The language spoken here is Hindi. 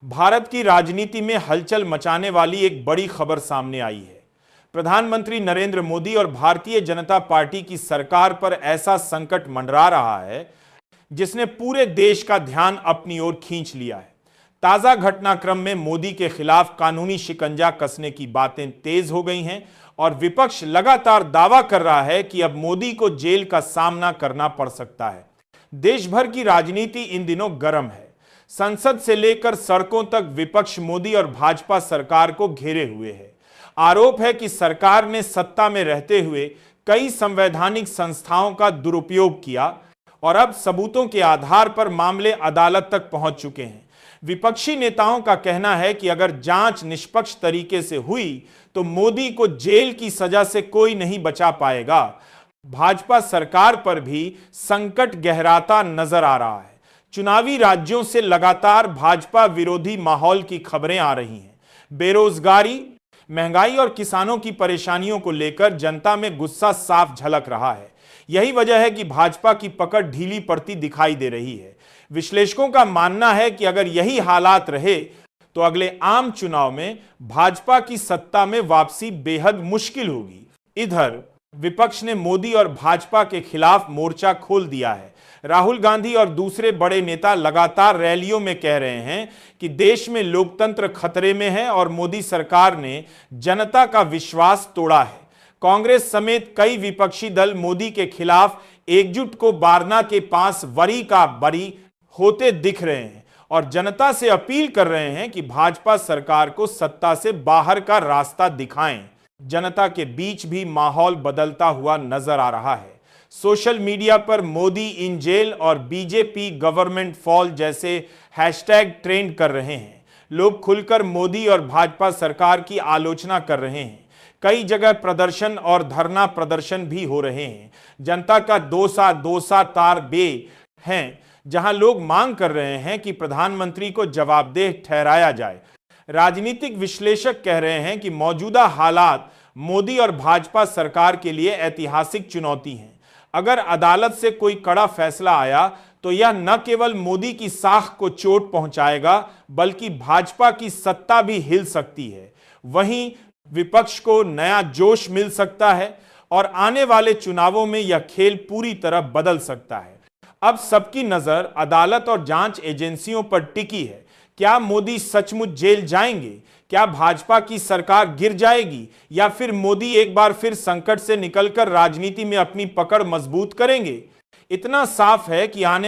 भारत की राजनीति में हलचल मचाने वाली एक बड़ी खबर सामने आई है। प्रधानमंत्री नरेंद्र मोदी और भारतीय जनता पार्टी की सरकार पर ऐसा संकट मंडरा रहा है जिसने पूरे देश का ध्यान अपनी ओर खींच लिया है। ताजा घटनाक्रम में मोदी के खिलाफ कानूनी शिकंजा कसने की बातें तेज हो गई हैं और विपक्ष लगातार दावा कर रहा है कि अब मोदी को जेल का सामना करना पड़ सकता है। देश भर की राजनीति इन दिनों गर्म है। संसद से लेकर सड़कों तक विपक्ष मोदी और भाजपा सरकार को घेरे हुए है। आरोप है कि सरकार ने सत्ता में रहते हुए कई संवैधानिक संस्थाओं का दुरुपयोग किया और अब सबूतों के आधार पर मामले अदालत तक पहुंच चुके हैं। विपक्षी नेताओं का कहना है कि अगर जांच निष्पक्ष तरीके से हुई तो मोदी को जेल की सजा से कोई नहीं बचा पाएगा। भाजपा सरकार पर भी संकट गहराता नजर आ रहा है। चुनावी राज्यों से लगातार भाजपा विरोधी माहौल की खबरें आ रही हैं। बेरोजगारी, महंगाई और किसानों की परेशानियों को लेकर जनता में गुस्सा साफ झलक रहा है। यही वजह है कि भाजपा की पकड़ ढीली पड़ती दिखाई दे रही है। विश्लेषकों का मानना है कि अगर यही हालात रहे तो अगले आम चुनाव में भाजपा की सत्ता में वापसी बेहद मुश्किल होगी। इधर विपक्ष ने मोदी और भाजपा के खिलाफ मोर्चा खोल दिया है। राहुल गांधी और दूसरे बड़े नेता लगातार रैलियों में कह रहे हैं कि देश में लोकतंत्र खतरे में है और मोदी सरकार ने जनता का विश्वास तोड़ा है। कांग्रेस समेत कई विपक्षी दल मोदी के खिलाफ एकजुट को बारना के पास वरी का बरी होते दिख रहे हैं और जनता से अपील कर रहे हैं कि भाजपा सरकार को सत्ता से बाहर का रास्ता दिखाएं। जनता के बीच भी माहौल बदलता हुआ नजर आ रहा है। सोशल मीडिया पर मोदी इन जेल और बीजेपी गवर्नमेंट फॉल जैसे हैशटैग ट्रेंड कर रहे हैं। लोग खुलकर मोदी और भाजपा सरकार की आलोचना कर रहे हैं। कई जगह प्रदर्शन और धरना प्रदर्शन भी हो रहे हैं। जनता का दोसा तार बे हैं, जहां लोग मांग कर रहे हैं कि प्रधानमंत्री को जवाबदेह ठहराया जाए। राजनीतिक विश्लेषक कह रहे हैं कि मौजूदा हालात मोदी और भाजपा सरकार के लिए ऐतिहासिक चुनौती हैं। अगर अदालत से कोई कड़ा फैसला आया तो यह न केवल मोदी की साख को चोट पहुंचाएगा बल्कि भाजपा की सत्ता भी हिल सकती है। वहीं विपक्ष को नया जोश मिल सकता है और आने वाले चुनावों में यह खेल पूरी तरह बदल सकता है। अब सबकी नजर अदालत और जांच एजेंसियों पर टिकी है। क्या मोदी सचमुच जेल जाएंगे? क्या भाजपा की सरकार गिर जाएगी या फिर मोदी एक बार फिर संकट से निकलकर राजनीति में अपनी पकड़ मजबूत करेंगे? इतना साफ है कि आने